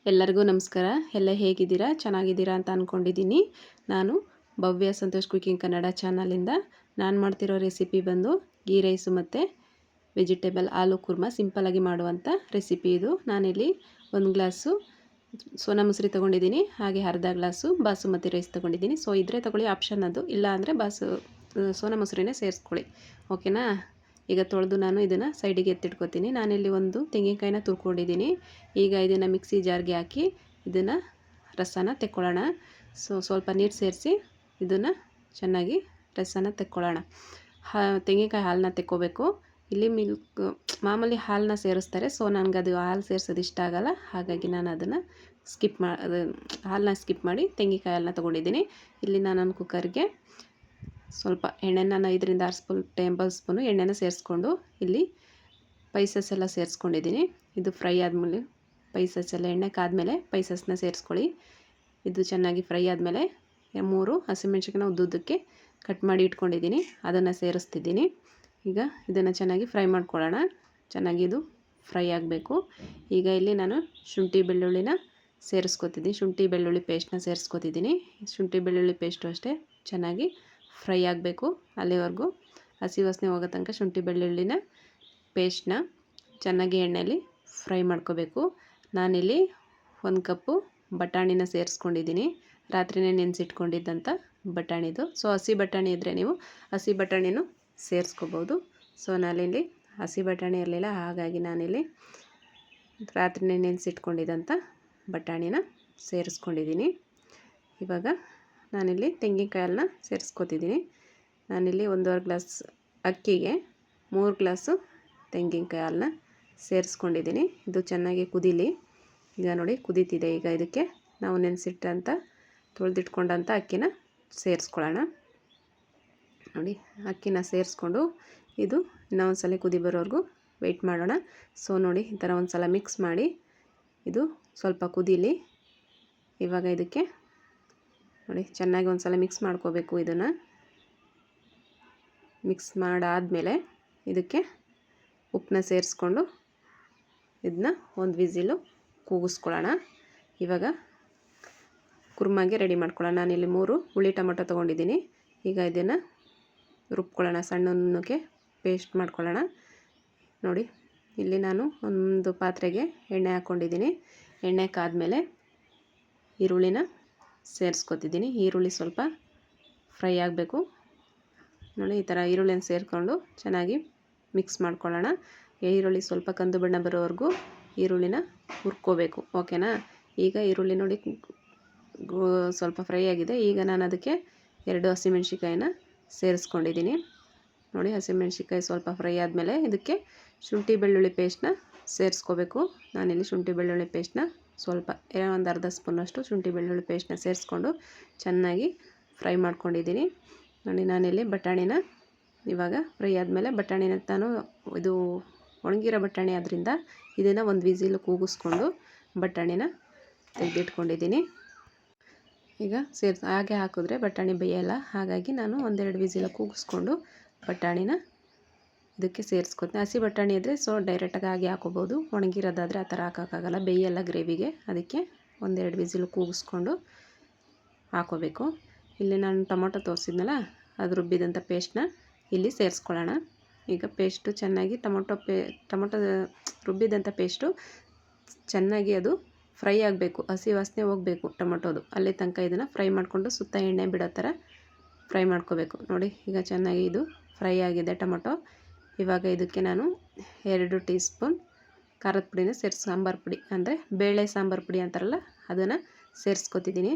ಎಲ್ಲರಿಗೂ ನಮಸ್ಕಾರ. ಎಲ್ಲ ಹೇಗಿದ್ದೀರಾ? ಚೆನ್ನಾಗಿದ್ದೀರಾ ಅಂತ ಅಂದ್ಕೊಂಡಿದ್ದೀನಿ. ನಾನು ಭವ್ಯ ಸಂತೋಷ್ ಕುಕಿಂಗ್ ಕನ್ನಡ ಚಾನಲಿಂದ ನಾನು ಮಾಡ್ತಿರೋ ರೆಸಿಪಿ ಬಂದು ಗೀ ರೈಸು ಮತ್ತು ವೆಜಿಟೇಬಲ್ ಆಲೂ ಕುರ್ಮಾ ಸಿಂಪಲ್ಲಾಗಿ ಮಾಡುವಂಥ ರೆಸಿಪಿ ಇದು. ನಾನಿಲ್ಲಿ 1 ಗ್ಲಾಸು ಸೋನಾ ಮಸೂರಿ ತೊಗೊಂಡಿದ್ದೀನಿ, ಹಾಗೆ ಅರ್ಧ ಗ್ಲಾಸು ಬಾಸುಮತಿ ರೈಸ್ ತೊಗೊಂಡಿದ್ದೀನಿ. ಸೊ ಇದ್ರೆ ತೊಗೊಳ್ಳಿ, ಆಪ್ಷನ್ ಅದು. ಇಲ್ಲ ಅಂದರೆ ಸೋನಾ ಮಸೂರಿನೇ ಸೇರಿಸ್ಕೊಳ್ಳಿ, ಓಕೆನಾ. ಈಗ ತೊಳೆದು ನಾನು ಇದನ್ನು ಸೈಡಿಗೆ ಎತ್ತಿಟ್ಕೊತೀನಿ. ನಾನಿಲ್ಲಿ ಒಂದು ತೆಂಗಿನಕಾಯಿನ ತುರ್ಕೊಂಡಿದ್ದೀನಿ. ಈಗ ಇದನ್ನು ಮಿಕ್ಸಿ ಜಾರ್ಗೆ ಹಾಕಿ ಇದನ್ನು ರಸನ ತೆಕ್ಕೊಳ್ಳೋಣ. ಸ್ವಲ್ಪ ನೀರು ಸೇರಿಸಿ ಇದನ್ನು ಚೆನ್ನಾಗಿ ರಸನ ತೆಕ್ಕೊಳ್ಳೋಣ. ತೆಂಗಿನಕಾಯಿ ಹಾಲನ್ನ ತೆಕ್ಕೋಬೇಕು. ಇಲ್ಲಿ ಮಾಮೂಲಿ ಹಾಲನ್ನ ಸೇರಿಸ್ತಾರೆ. ಸೊ ನನಗೆ ಅದು ಹಾಲು ಸೇರಿಸೋದು ಇಷ್ಟ ಆಗಲ್ಲ, ಹಾಗಾಗಿ ನಾನು ಅದನ್ನು ಹಾಲನ್ನ ಸ್ಕಿಪ್ ಮಾಡಿ ತೆಂಗಿನಕಾಯಿ ಹಾಲನ್ನ ತೊಗೊಂಡಿದ್ದೀನಿ. ಇಲ್ಲಿ ನಾನು ಕುಕ್ಕರ್ಗೆ ಸ್ವಲ್ಪ ಎಣ್ಣೆನ 5ರಿಂದ 6 ಟೇಬಲ್ ಸ್ಪೂನು ಎಣ್ಣೆನ ಸೇರಿಸ್ಕೊಂಡು ಇಲ್ಲಿ ಸ್ಪೈಸಸ್ ಎಲ್ಲ ಸೇರಿಸ್ಕೊಂಡಿದ್ದೀನಿ. ಇದು ಫ್ರೈ ಆದಮೇಲೆ ಸ್ಪೈಸಸ್ ಎಲ್ಲ ಎಣ್ಣೆ ಕಾದ್ಮೇಲೆ ಸ್ಪೈಸಸ್ನ ಸೇರಿಸ್ಕೊಳ್ಳಿ. ಇದು ಚೆನ್ನಾಗಿ ಫ್ರೈ ಆದಮೇಲೆ 3 ಹಸಿಮೆಣ್ಸಿಕಾಯಿನ ಉದ್ದುದ್ದಕ್ಕೆ ಕಟ್ ಮಾಡಿ ಇಟ್ಕೊಂಡಿದ್ದೀನಿ, ಅದನ್ನು ಸೇರಿಸ್ತಿದ್ದೀನಿ. ಈಗ ಇದನ್ನು ಚೆನ್ನಾಗಿ ಫ್ರೈ ಮಾಡ್ಕೊಳ್ಳೋಣ. ಚೆನ್ನಾಗಿ ಇದು ಫ್ರೈ ಆಗಬೇಕು. ಈಗ ಇಲ್ಲಿ ನಾನು ಶುಂಠಿ ಬೆಳ್ಳುಳ್ಳಿನ ಸೇರಿಸ್ಕೊತಿದ್ದೀನಿ. ಶುಂಠಿ ಬೆಳ್ಳುಳ್ಳಿ ಪೇಸ್ಟ್ನ ಸೇರಿಸ್ಕೊತಿದ್ದೀನಿ. ಶುಂಠಿ ಬೆಳ್ಳುಳ್ಳಿ ಪೇಸ್ಟು ಅಷ್ಟೇ ಚೆನ್ನಾಗಿ ಫ್ರೈ ಆಗಬೇಕು. ಅಲ್ಲಿವರೆಗೂ ಹಸಿ ವಾಸನೆ ಹೋಗೋ ತನಕ ಶುಂಠಿ ಬೆಳ್ಳುಳ್ಳಿನ ಪೇಸ್ಟ್ನ ಚೆನ್ನಾಗಿ ಎಣ್ಣೆಯಲ್ಲಿ ಫ್ರೈ ಮಾಡ್ಕೋಬೇಕು. ನಾನಿಲ್ಲಿ 1 ಕಪ್ಪು ಬಟಾಣಿನ ಸೇರಿಸ್ಕೊಂಡಿದ್ದೀನಿ. ರಾತ್ರಿನೇ ನೆನೆಸಿಟ್ಕೊಂಡಿದ್ದಂಥ ಬಟಾಣಿದು. ಸೊ ಹಸಿ ಬಟಾಣಿ ಇದ್ದರೆ ನೀವು ಹಸಿ ಬಟಾಣಿನೂ ಸೇರಿಸ್ಕೋಬೋದು. ಸೊ ನಾನಿಲ್ಲಿ ಹಸಿ ಬಟಾಣಿ ಇರಲಿಲ್ಲ, ಹಾಗಾಗಿ ನಾನಿಲ್ಲಿ ರಾತ್ರಿನೇ ನೆನೆಸಿಟ್ಕೊಂಡಿದ್ದಂಥ ಬಟಾಣಿನ ಸೇರಿಸ್ಕೊಂಡಿದ್ದೀನಿ. ಇವಾಗ ನಾನಿಲ್ಲಿ ತೆಂಗಿನಕಾಯಿ ಹಾಲನ್ನ ಸೇರಿಸ್ಕೊತಿದ್ದೀನಿ. ನಾನಿಲ್ಲಿ 1.5 ಗ್ಲಾಸ್ ಅಕ್ಕಿಗೆ 3 ಗ್ಲಾಸು ತೆಂಗಿನಕಾಯಿ ಹಾಲನ್ನ ಸೇರಿಸ್ಕೊಂಡಿದ್ದೀನಿ. ಇದು ಚೆನ್ನಾಗಿ ಕುದೀಲಿ. ಈಗ ನೋಡಿ ಕುದೀತಿದೆ. ಈಗ ಇದಕ್ಕೆ ನಾವು ನೆನೆಸಿಟ್ಟಂಥ ತೊಳೆದಿಟ್ಕೊಂಡಂಥ ಅಕ್ಕಿನ ಸೇರಿಸ್ಕೊಳ್ಳೋಣ. ನೋಡಿ ಅಕ್ಕಿನ ಸೇರಿಸ್ಕೊಂಡು ಇದು ಇನ್ನೊಂದು ಸಲ ಕುದಿ ಬರೋವರೆಗೂ ವೆಯ್ಟ್ ಮಾಡೋಣ. ಸೊ ನೋಡಿ ಈ ಥರ ಒಂದು ಸಲ ಮಿಕ್ಸ್ ಮಾಡಿ ಇದು ಸ್ವಲ್ಪ ಕುದೀಲಿ. ಇವಾಗ ಇದಕ್ಕೆ ನೋಡಿ ಚೆನ್ನಾಗಿ ಒಂದು ಸಲ ಮಿಕ್ಸ್ ಮಾಡ್ಕೋಬೇಕು. ಇದನ್ನು ಮಿಕ್ಸ್ ಮಾಡಾದಮೇಲೆ ಇದಕ್ಕೆ ಉಪ್ಪನ್ನ ಸೇರಿಸ್ಕೊಂಡು ಇದನ್ನ 1 ವಿಸಿಲು ಕೂಗಿಸ್ಕೊಳ್ಳೋಣ. ಇವಾಗ ಕುರ್ಮಾಗೆ ರೆಡಿ ಮಾಡ್ಕೊಳ್ಳೋಣ. ನಾನಿಲ್ಲಿ 3 ಹುಳಿ ಟೊಮೊಟೊ ತೊಗೊಂಡಿದ್ದೀನಿ. ಈಗ ಇದನ್ನು ರುಬ್ಕೊಳ್ಳೋಣ, ಸಣ್ಣಕ್ಕೆ ಪೇಸ್ಟ್ ಮಾಡ್ಕೊಳ್ಳೋಣ. ನೋಡಿ ಇಲ್ಲಿ ನಾನು ಒಂದು ಪಾತ್ರೆಗೆ ಎಣ್ಣೆ ಹಾಕ್ಕೊಂಡಿದ್ದೀನಿ. ಎಣ್ಣೆ ಕಾದ್ಮೇಲೆ ಈರುಳ್ಳಿನ ಸೇರಿಸ್ಕೊತಿದ್ದೀನಿ. ಈರುಳ್ಳಿ ಸ್ವಲ್ಪ ಫ್ರೈ ಆಗಬೇಕು. ನೋಡಿ ಈ ಥರ ಈರುಳ್ಳಿನ ಸೇರಿಕೊಂಡು ಚೆನ್ನಾಗಿ ಮಿಕ್ಸ್ ಮಾಡ್ಕೊಳ್ಳೋಣ. ಈರುಳ್ಳಿ ಸ್ವಲ್ಪ ಕಂದು ಬಣ್ಣ ಬರೋವರೆಗೂ ಈರುಳ್ಳಿನ ಹುರ್ಕೋಬೇಕು, ಓಕೆನಾ. ಈಗ ಈರುಳ್ಳಿ ನೋಡಿ ಸ್ವಲ್ಪ ಫ್ರೈ ಆಗಿದೆ. ಈಗ ನಾನು ಅದಕ್ಕೆ 2 ಹಸಿಮೆಣ್ಸಿಕಾಯಿನ ಸೇರಿಸ್ಕೊಂಡಿದ್ದೀನಿ. ನೋಡಿ ಹಸಿಮೆಣ್ಸಿಕಾಯಿ ಸ್ವಲ್ಪ ಫ್ರೈ ಆದಮೇಲೆ ಇದಕ್ಕೆ ಶುಂಠಿ ಬೆಳ್ಳುಳ್ಳಿ ಪೇಸ್ಟ್ನ ಸೇರಿಸ್ಕೋಬೇಕು. ನಾನಿಲ್ಲಿ ಶುಂಠಿ ಬೆಳ್ಳುಳ್ಳಿ ಪೇಸ್ಟ್ನ ಸ್ವಲ್ಪ ಒಂದು ಅರ್ಧ ಸ್ಪೂನಷ್ಟು ಶುಂಠಿ ಬೆಳ್ಳುಳ್ಳಿ ಪೇಸ್ಟ್ನ ಸೇರಿಸ್ಕೊಂಡು ಚೆನ್ನಾಗಿ ಫ್ರೈ ಮಾಡ್ಕೊಂಡಿದ್ದೀನಿ. ನೋಡಿ ನಾನಿಲ್ಲಿ ಬಟಾಣಿನ ಇವಾಗ ಫ್ರೈ ಆದಮೇಲೆ ಬಟಾಣಿನ ನಾನು ಇದು ಒಣಗಿರೋ ಬಟಾಣಿ ಆದ್ದರಿಂದ ಇದನ್ನು 1 ವಿಸಿಲು ಕೂಗಿಸ್ಕೊಂಡು ಬಟಾಣಿನ ತೆಗೆದಿಟ್ಕೊಂಡಿದ್ದೀನಿ. ಈಗ ಹಾಗೆ ಹಾಕಿದ್ರೆ ಬಟಾಣಿ ಬೇಯಲ್ಲ, ಹಾಗಾಗಿ ನಾನು 1-2 ವಿಸಿಲ ಕೂಗಿಸ್ಕೊಂಡು ಬಟಾಣಿನ ಇದಕ್ಕೆ ಸೇರಿಸ್ಕೊತೀನಿ. ಹಸಿ ಬಟಾಣಿ ಇದ್ದರೆ ಸೊ ಡೈರೆಕ್ಟಾಗಿ ಹಾಗೆ ಹಾಕೋಬೋದು. ಒಣಗಿರೋದಾದರೆ ಆ ಥರ ಹಾಕೋಕ್ಕಾಗಲ್ಲ, ಬೇಯಲ್ಲ ಗ್ರೇವಿಗೆ. ಅದಕ್ಕೆ 1-2 ವಿಸಿಲು ಕೂಗಿಸ್ಕೊಂಡು ಹಾಕೋಬೇಕು. ಇಲ್ಲಿ ನಾನು ಟೊಮೊಟೊ ತೋರಿಸಿದ್ನಲ್ಲ, ಅದು ರುಬ್ಬಿದಂಥ ಪೇಸ್ಟ್ನ ಇಲ್ಲಿ ಸೇರಿಸ್ಕೊಳ್ಳೋಣ. ಈಗ ಪೇಸ್ಟು ಚೆನ್ನಾಗಿ ಟೊಮೊಟೊ ರುಬ್ಬಿದಂಥ ಪೇಸ್ಟು ಚೆನ್ನಾಗಿ ಅದು ಫ್ರೈ ಆಗಬೇಕು. ಹಸಿ ವಾಸನೆ ಹೋಗಬೇಕು ಟೊಮೊಟೊದು. ಅಲ್ಲಿ ತನಕ ಇದನ್ನು ಫ್ರೈ ಮಾಡಿಕೊಂಡು ಸುತ್ತ ಎಣ್ಣೆ ಬಿಡೋ ಥರ ಫ್ರೈ ಮಾಡ್ಕೋಬೇಕು. ನೋಡಿ ಈಗ ಚೆನ್ನಾಗಿ ಇದು ಫ್ರೈ ಆಗಿದೆ ಟೊಮೊಟೊ. ಇವಾಗ ಇದಕ್ಕೆ ನಾನು 2 ಟೀ ಸ್ಪೂನ್ ಖಾರದ ಪುಡಿನ ಸಾಂಬಾರು ಪುಡಿ ಅಂದರೆ ಬೇಳೆ ಸಾಂಬಾರು ಪುಡಿ ಅಂತಾರಲ್ಲ, ಅದನ್ನು ಸೇರಿಸ್ಕೊತಿದ್ದೀನಿ.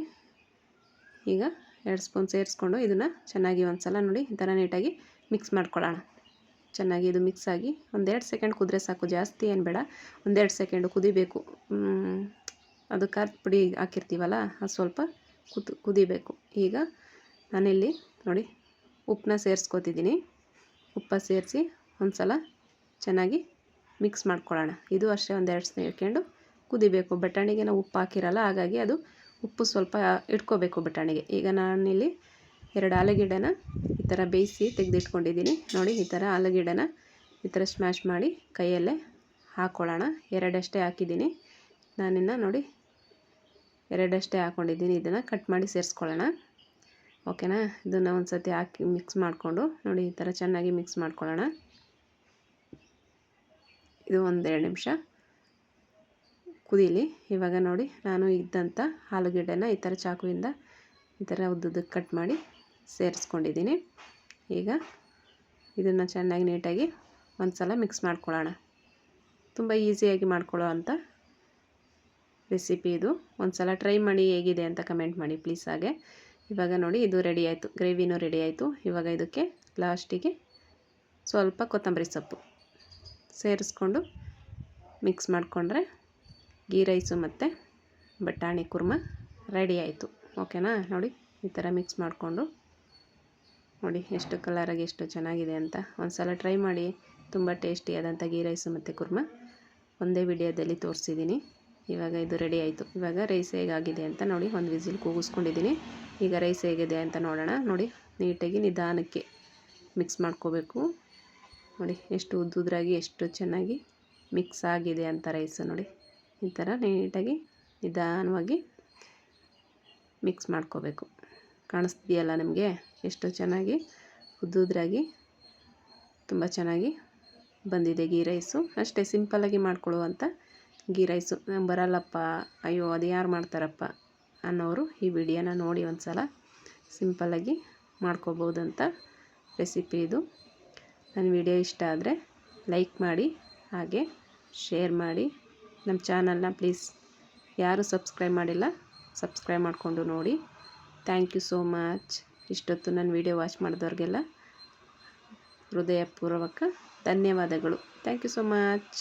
ಈಗ 2 ಸ್ಪೂನ್ ಸೇರಿಸ್ಕೊಂಡು ಇದನ್ನು ಚೆನ್ನಾಗಿ ಒಂದು ಸಲ ನೋಡಿ ಈ ಥರ ನೀಟಾಗಿ ಮಿಕ್ಸ್ ಮಾಡ್ಕೊಳ್ಳೋಣ. ಚೆನ್ನಾಗಿ ಇದು ಮಿಕ್ಸ್ ಆಗಿ 1-2 ಸೆಕೆಂಡ್ ಕುದ್ರೆ ಸಾಕು, ಜಾಸ್ತಿ ಏನು ಬೇಡ. 1-2 ಸೆಕೆಂಡು ಕುದಿಬೇಕು. ಅದು ಖಾರದ ಪುಡಿ ಹಾಕಿರ್ತೀವಲ್ಲ, ಅದು ಸ್ವಲ್ಪ ಕುದಿಬೇಕು. ಈಗ ನಾನಿಲ್ಲಿ ನೋಡಿ ಉಪ್ಪನ್ನ ಸೇರಿಸ್ಕೊತಿದ್ದೀನಿ. ಉಪ್ಪು ಸೇರಿಸಿ ಒಂದು ಸಲ ಚೆನ್ನಾಗಿ ಮಿಕ್ಸ್ ಮಾಡ್ಕೊಳ್ಳೋಣ. ಇದು ಅಷ್ಟೇ 1-2 ಸೆಕೆಂಡು ಕುದಿಬೇಕು. ಬಟಾಣಿಗೆ ನಾವು ಉಪ್ಪು ಹಾಕಿರಲ್ಲ, ಹಾಗಾಗಿ ಅದು ಉಪ್ಪು ಸ್ವಲ್ಪ ಇಟ್ಕೋಬೇಕು ಬಟಾಣಿಗೆ. ಈಗ ನಾನಿಲ್ಲಿ 2 ಆಲೂಗೆಡ್ಡೆನ ಈ ಥರ ಬೇಯಿಸಿ ತೆಗೆದಿಟ್ಕೊಂಡಿದ್ದೀನಿ. ನೋಡಿ ಈ ಥರ ಆಲೂಗೆಡ್ಡೆನ ಈ ಥರ ಸ್ಮ್ಯಾಶ್ ಮಾಡಿ ಕೈಯಲ್ಲೇ ಹಾಕ್ಕೊಳ್ಳೋಣ. 2 ಅಷ್ಟೇ ಹಾಕಿದ್ದೀನಿ. ನಾನಿನ್ನು ನೋಡಿ ಎರಡಷ್ಟೇ ಹಾಕ್ಕೊಂಡಿದ್ದೀನಿ. ಇದನ್ನು ಕಟ್ ಮಾಡಿ ಸೇರಿಸ್ಕೊಳ್ಳೋಣ. ಓಕೆನಾ. ಇದನ್ನು ಒಂದು ಸತಿ ಹಾಕಿ ಮಿಕ್ಸ್ ಮಾಡಿಕೊಂಡು ನೋಡಿ, ಈ ಥರ ಚೆನ್ನಾಗಿ ಮಿಕ್ಸ್ ಮಾಡ್ಕೊಳ್ಳೋಣ. ಇದು 1-2 ನಿಮಿಷ ಕುದೀಲಿ. ಇವಾಗ ನೋಡಿ, ನಾನು ಇದ್ದಂಥ ಆಲೂಗೆಡ್ಡೆನ ಈ ಥರ ಚಾಕುವಿಂದ ಈ ಥರ ಉದ್ದುದ್ದಕ್ಕೆ ಕಟ್ ಮಾಡಿ ಸೇರಿಸ್ಕೊಂಡಿದ್ದೀನಿ. ಈಗ ಇದನ್ನು ಚೆನ್ನಾಗಿ ನೀಟಾಗಿ ಒಂದು ಸಲ ಮಿಕ್ಸ್ ಮಾಡ್ಕೊಳ್ಳೋಣ. ತುಂಬ ಈಸಿಯಾಗಿ ಮಾಡ್ಕೊಳ್ಳೋ ಅಂಥ ರೆಸಿಪಿ ಇದು. ಒಂದು ಸಲ ಟ್ರೈ ಮಾಡಿ ಹೇಗಿದೆ ಅಂತ ಕಮೆಂಟ್ ಮಾಡಿ ಪ್ಲೀಸ್. ಹಾಗೆ ಇವಾಗ ನೋಡಿ, ಇದು ರೆಡಿ ಆಯಿತು, ಗ್ರೇವಿನೂ ರೆಡಿ ಆಯಿತು. ಇವಾಗ ಇದಕ್ಕೆ ಲಾಸ್ಟಿಗೆ ಸ್ವಲ್ಪ ಕೊತ್ತಂಬರಿ ಸೊಪ್ಪು ಸೇರಿಸ್ಕೊಂಡು ಮಿಕ್ಸ್ ಮಾಡಿಕೊಂಡ್ರೆ ಗೀ ರೈಸು ಮತ್ತು ಬಟಾಣಿ ಕುರ್ಮ ರೆಡಿ ಆಯಿತು. ಓಕೆನಾ. ನೋಡಿ, ಈ ಥರ ಮಿಕ್ಸ್ ಮಾಡಿಕೊಂಡು ನೋಡಿ ಎಷ್ಟು ಕಲರಾಗಿ ಎಷ್ಟು ಚೆನ್ನಾಗಿದೆ ಅಂತ. ಒಂದು ಸಲ ಟ್ರೈ ಮಾಡಿ. ತುಂಬ ಟೇಸ್ಟಿಯಾದಂಥ ಗೀ ರೈಸು ಮತ್ತು ಕುರ್ಮ ಒಂದೇ ವಿಡಿಯೋದಲ್ಲಿ ತೋರಿಸಿದ್ದೀನಿ. ಇವಾಗ ಇದು ರೆಡಿ ಆಯಿತು. ಇವಾಗ ರೈಸ್ ಹೇಗಾಗಿದೆ ಅಂತ ನೋಡಿ, ಒಂದು ವಿಸಿಲ್ ಕೂಗಿಸ್ಕೊಂಡಿದ್ದೀನಿ. ಈಗ ರೈಸ್ ಹೇಗಿದೆ ಅಂತ ನೋಡೋಣ. ನೋಡಿ, ನೀಟಾಗಿ ನಿಧಾನಕ್ಕೆ ಮಿಕ್ಸ್ ಮಾಡ್ಕೋಬೇಕು. ನೋಡಿ ಎಷ್ಟು ಉದ್ದುದ್ರಾಗಿ ಎಷ್ಟು ಚೆನ್ನಾಗಿ ಮಿಕ್ಸ್ ಆಗಿದೆ ಅಂತ ರೈಸು. ನೋಡಿ, ಈ ಥರ ನೀಟಾಗಿ ನಿಧಾನವಾಗಿ ಮಿಕ್ಸ್ ಮಾಡ್ಕೋಬೇಕು. ಕಾಣಿಸ್ತಿದೆಯಲ್ಲ ನಿಮಗೆ ಎಷ್ಟು ಚೆನ್ನಾಗಿ ಉದ್ದುದ್ರಾಗಿ ತುಂಬ ಚೆನ್ನಾಗಿ ಬಂದಿದೆ ಗೀ ರೈಸು. ಅಷ್ಟೇ ಸಿಂಪಲ್ಲಾಗಿ ಮಾಡ್ಕೊಳ್ಳುವಂಥ ಗೀ ರೈಸು. ಬರಲ್ಲಪ್ಪ, ಅಯ್ಯೋ ಅದು ಯಾರು ಮಾಡ್ತಾರಪ್ಪ ಅನ್ನೋರು ಈ ವಿಡಿಯೋನ ನೋಡಿ ಒಂದು ಸಲ ಸಿಂಪಲ್ಲಾಗಿ ಮಾಡ್ಕೋಬೋದಂಥ ರೆಸಿಪಿ ಇದು. ನನ್ನ ವಿಡಿಯೋ ಇಷ್ಟ ಆದರೆ ಲೈಕ್ ಮಾಡಿ, ಹಾಗೆ ಶೇರ್ ಮಾಡಿ. ನಮ್ಮ ಚಾನಲ್ನ ಪ್ಲೀಸ್ ಯಾರು ಸಬ್ಸ್ಕ್ರೈಬ್ ಮಾಡಿಲ್ಲ ಸಬ್ಸ್ಕ್ರೈಬ್ ಮಾಡಿಕೊಂಡು ನೋಡಿ. Thank you so much. ಇಷ್ಟೊತ್ತು ನನ್ನ ವಿಡಿಯೋ ವಾಚ್ ಮಾಡಿದವ್ರಿಗೆಲ್ಲ ಹೃದಯಪೂರ್ವಕ ಧನ್ಯವಾದಗಳು. Thank you so much.